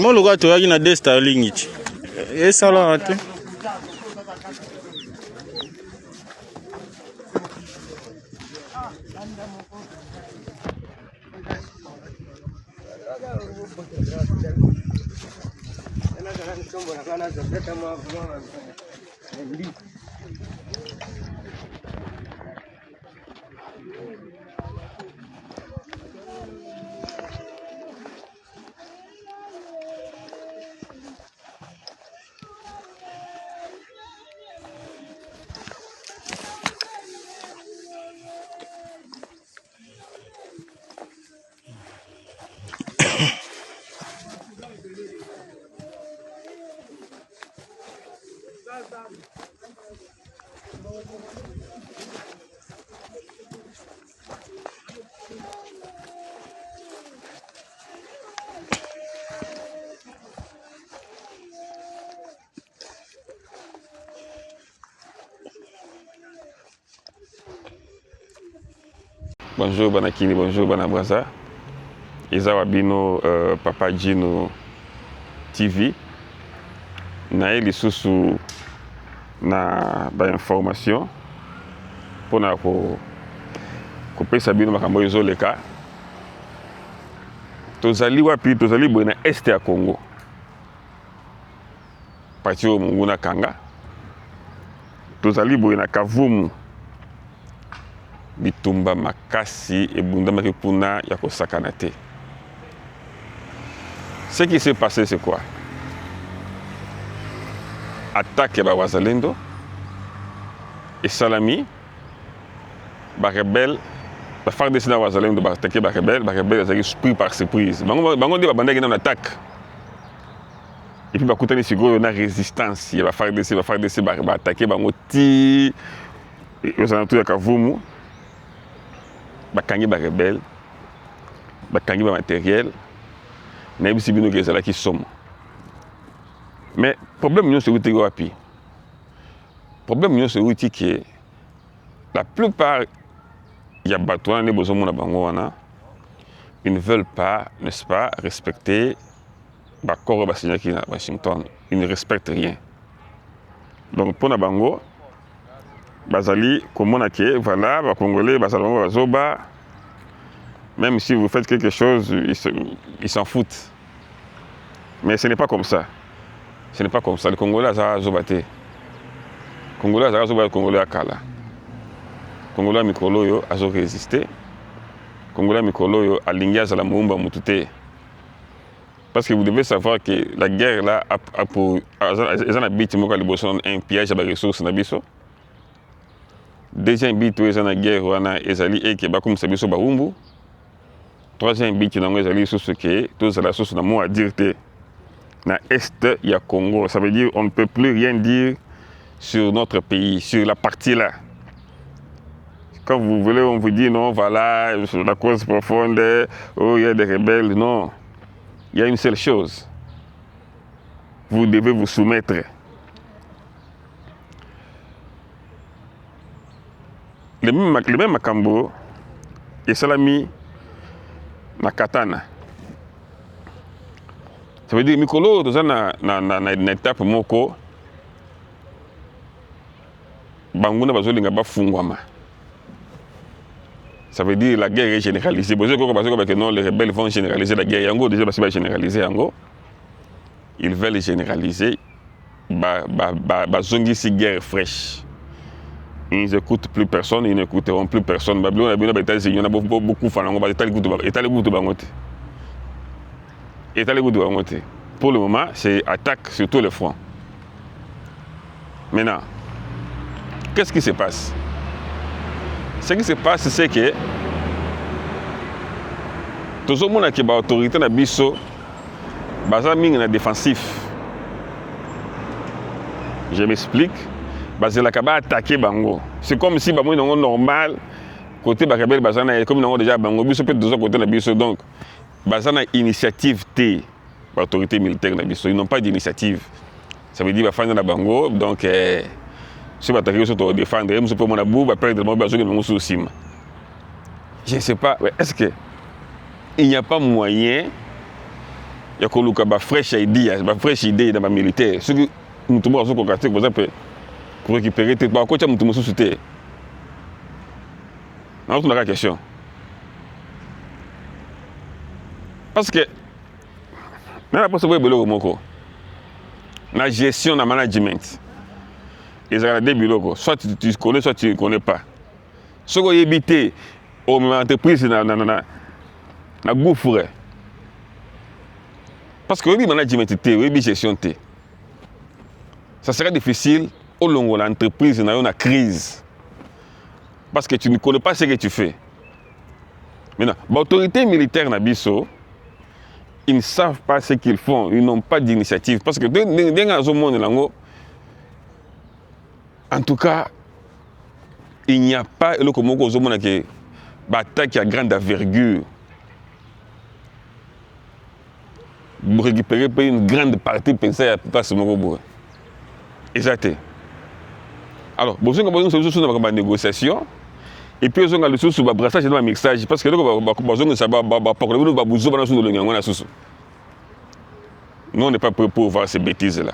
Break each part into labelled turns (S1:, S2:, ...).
S1: Moi, le gars, tu as une des Starling. Et ça là, tu.
S2: Bonjour Banakini, bonjour Banabraza. Eza wabino Papa Gino TV. Na lisusu na ba information pona ko pesa bino makambo ezoleka. Tozali wapi, tozali boye na este ya Congo. Pati o Munguna Kanga. Tozali boye na Kavumu. Bitumba makasi ebundamaki kuna ya kosakana te. Ce qui s'est passé, c'est quoi? Attaque ba wazalendo et Salami, ba rebelle, ba FARDC na wazalendo ba attaquer ba rebelle ezaki pris par surprise. Bango de ba bandaki na attaque. Et puis ba kutani sikoyo na résistance, ya ba FARDC ba attaquer bango ti ozana ya Kavumu. Bakangi ba rebelle, bakangi ba matériel, na yebisi bino ke ezalaki somo. Mais problème nous c'est uti wapi. Problème nous c'est uti que la plupart ya bato ne bozomo na bango wana, ils ne veulent pas, n'est-ce pas, respecter l'accord ba signé à Washington. Ils ne respectent rien. Donc pour na bango bazali komona ke voilà ba congolais bazalongo bazoba, même si vous faites quelque chose ils s'en foutent. Mais ce n'est pas comme ça. Ce n'est pas comme ça. Le Congolais a zobate. Congolais a zobate, Congolais a kala. Congolais a mikolo a zo résister. Congolais a mikolo a lingia za la muumba mutute. Parce que vous devez savoir que la guerre là a pour ezana biti moka liboso un piège à ba ressources na biso. Deuxième but où ezana guerre wana ezali eke ba comme sabiso ba umbu. Troisième but nango ezali sous ce que tous la source na mo à dire te na est ya Congo. Ça veut dire on ne peut plus rien dire sur notre pays, sur la partie là. Quand vous voulez, on vous dit non, voilà, la cause profonde, oh, il y a des rebelles. Non, il y a une seule chose. Vous devez vous soumettre. Le même Makambo et Salami na katana. Ça veut dire Mikolo dans na étape moko banguna bazolinga bafungwama. Ça veut dire la guerre est généralisée. Parce que non, les rebelles vont généraliser la guerre. Yango déjà parce qu'ils vont généraliser yango. Ils veulent généraliser zongi si guerre fraîche. Ils n'écoutent plus personne, ils n'écouteront plus personne. Babylone a États-Unis, on a beaucoup de pour le moment, c'est attaque sur tous les fronts. Maintenant, qu'est-ce qui se passe? Ce qui se passe, c'est que tozomona ke baautorité na biso baza mingi na défensif. Je m'explique. Bazelaka ba attaquer bango. C'est comme si bango est normal côté ba rebelle bazana comme nango déjà bango biso peut deux côté na biso donc bazana initiative T autorité militaire na biso ils n'ont pas d'initiative. Ça veut dire ba fanda na bango donc si ba attaquer sur défendre même si pour mon abou ba perdre mo bazo que sous cima. Je ne sais pas est-ce que il n'y a pas moyen ya ko luka ba fresh idée dans ba militaire ce que nous tout monde ko quartier par exemple pour récupérer tes pas coach mutu mususu te. Non, c'est la question. Parce que dans la possibilité de biloko la gestion na management ils ont des biloko soit tu connais soit tu ne connais pas. Ce qu'on éviter aux entreprises na gouffre. Parce que le management te, le gestion te. Ça serait difficile au long de l'entreprise dans une crise. Parce que tu ne connais pas ce que tu fais. Maintenant, l'autorité militaire Nabiso, ils ne savent pas ce qu'ils font, ils n'ont pas d'initiative. Parce que dans le monde, en tout cas, il n'y a pas de attaque à grande envergure. Pour récupérer une grande partie de ça, c'est mon exact. Alors, vous avez une négociation. Et puis, vous avez le brassage de mixage. Parce que nous on n'est pas prêt pour voir ces bêtises-là.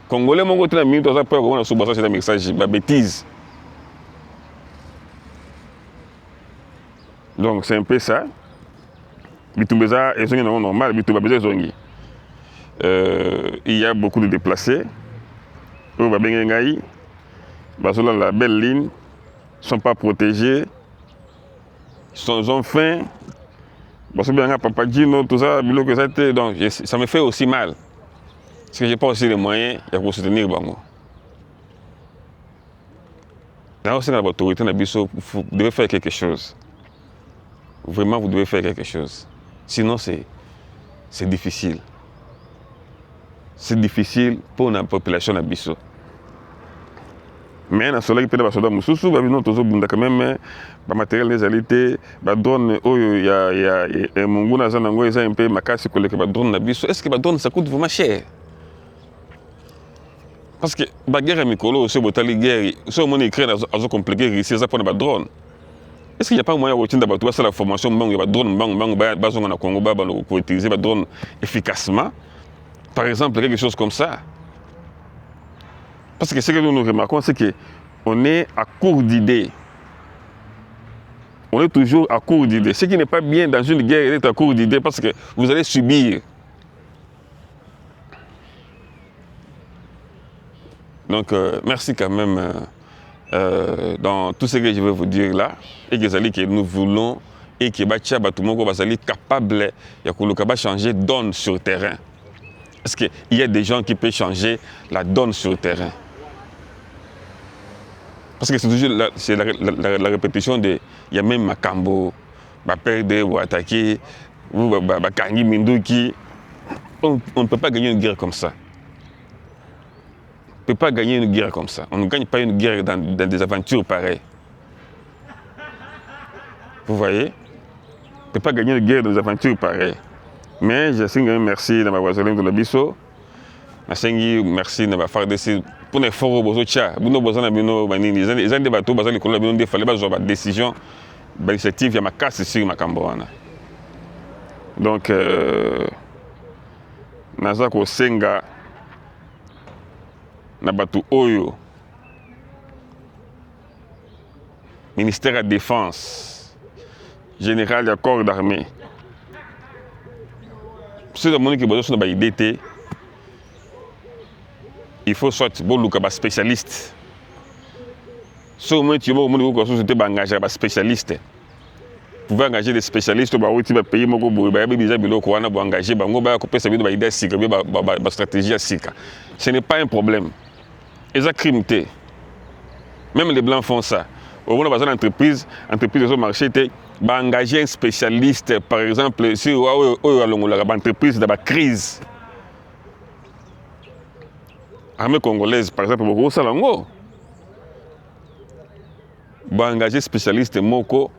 S2: Congolais, mon côté, on a peur qu'on a sous brassage de mixage. Bêtises. Donc, c'est un peu ça. Normal. Il y a beaucoup de déplacés. La belle ligne, ne sont pas protégés, ils ont faim. Donc ça me fait aussi mal. Parce que je n'ai pas aussi les moyens pour soutenir Bango. Dans l'autorité, vous devez faire quelque chose. Vraiment, vous devez faire quelque chose. Sinon, c'est difficile. C'est difficile pour la population de Bissau. Mais dans ce cas, il y a des soldats qui quand même des matériels des alités, des drones, il y a un mongona zanango, il y a un peu makasi que les drones na biso. Est-ce que les drones ça coûte vraiment cher? Parce que la guerre mikolo, c'est une guerre, c'est une guerre assez compliquée, c'est ça pour les drones. Est-ce qu'il n'y a pas moyen de faire la formation de drones, pour utiliser les drones efficacement? Par exemple, quelque chose comme ça. Parce que ce que nous remarquons, c'est qu'on est à court d'idées. On est toujours à court d'idées. Ce qui n'est pas bien dans une guerre, c'est à court d'idées parce que vous allez subir. Donc, merci quand même dans tout ce que je vais vous dire là. Et que nous voulons et que tout le monde va être capable de changer donne sur le terrain. Parce qu'il y a des gens qui peuvent changer la donne sur le terrain. Parce que c'est toujours la répétition de il y a même Makambo, perdre ou attaquer, ou Kangi Minduki. On ne peut pas gagner une guerre comme ça. On ne peut pas gagner une guerre comme ça. On ne gagne pas une guerre dans des aventures pareilles. Vous voyez? On ne peut pas gagner une guerre dans des aventures pareilles. Mais je suis merci de ma voisine de la Bissau. Merci de ma faire des pour les forts aux autres. Ils ont des bateaux, il fallait avoir des décisions, des initiatives, il y a ma casse sur ma camboana. Donc, Nazako Senga, Nabatu Oyo, ministère de la Défense, général du corps d'armée. Si vous avez une idée, il faut soit un spécialiste. Si vous avez engagé un spécialiste, vous pouvez engager des spécialistes pour payer engager stratégie. Ce n'est pas un problème. Ils ont crime. Même les Blancs font ça. Au moment où l'entreprise au marché, engager un spécialiste, par exemple, si l'entreprise dans la crise. L'armée congolaise, par exemple, beaucoup ça lango. Engager spécialiste moko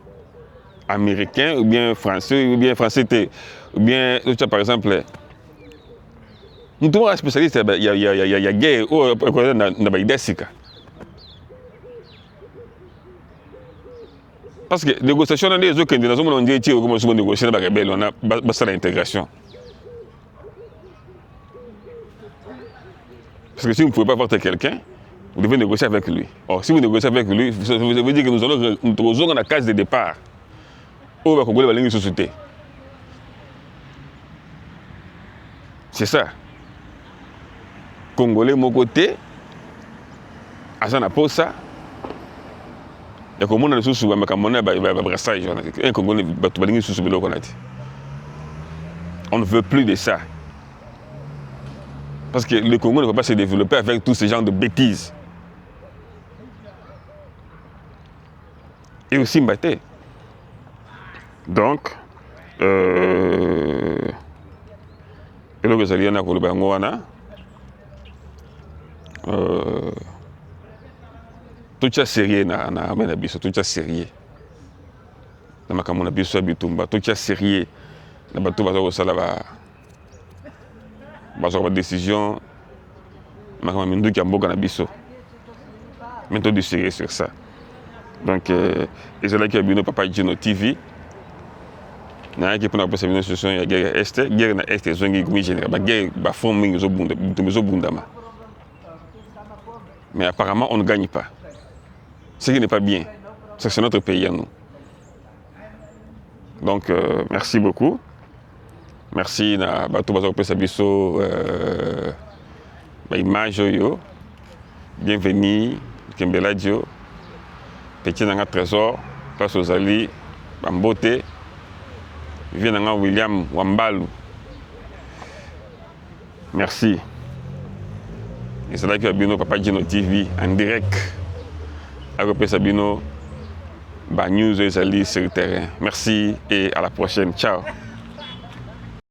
S2: américain ou bien français ou bien par exemple. Nous sommes spécialistes, il y a guerre dans la Dessika. Parce que les négociations dans les autres nations, on dit que nous sommes négociés dans la rebelle, on a l'intégration. Parce que si vous ne pouvez pas porter quelqu'un, vous devez négocier avec lui. Or, si vous négociez avec lui, ça veut dire que nous allons dans la case de départ. Où va Congolais va aller société. C'est ça. Congolais, mon côté, à ça n'a pas ça. Il y a comme on a sous un brassage. Un Congolais va aller sous le on ne veut plus de ça. Parce que le Congo ne peut pas se développer avec tous ces genres de bêtises. Et aussi Mbaté. Donc, et là, vous allez en tout ça sérieux na biso, tout ça sérieux. Na makambo na biso bitumba, tout ça sérieux. Na bato bazo sala ba décision makambo minduki ya mboka na biso. Maintenant du sérieux sur ça. Donc ils allaient qui bino papa Gino TV. Na qui pour na passer une situation ya guerre na est zongi gumi général, ba guerre ba fond mingi zo bundama. Mais apparemment on ne gagne pas. Ce qui n'est pas bien. C'est notre pays à nous. Donc, merci beaucoup. Merci à Bato Bazo Sabiso, image yo. Bienvenue, Kembeladio, Petit Nanga Trésor, Place aux Ali, Bambote, Vienanga William Wambalu. Merci. Et c'est là que Bino Papa Gino TV en direct. Agopé Sabino, News et Zali sur le terrain. Merci et à la prochaine. Ciao.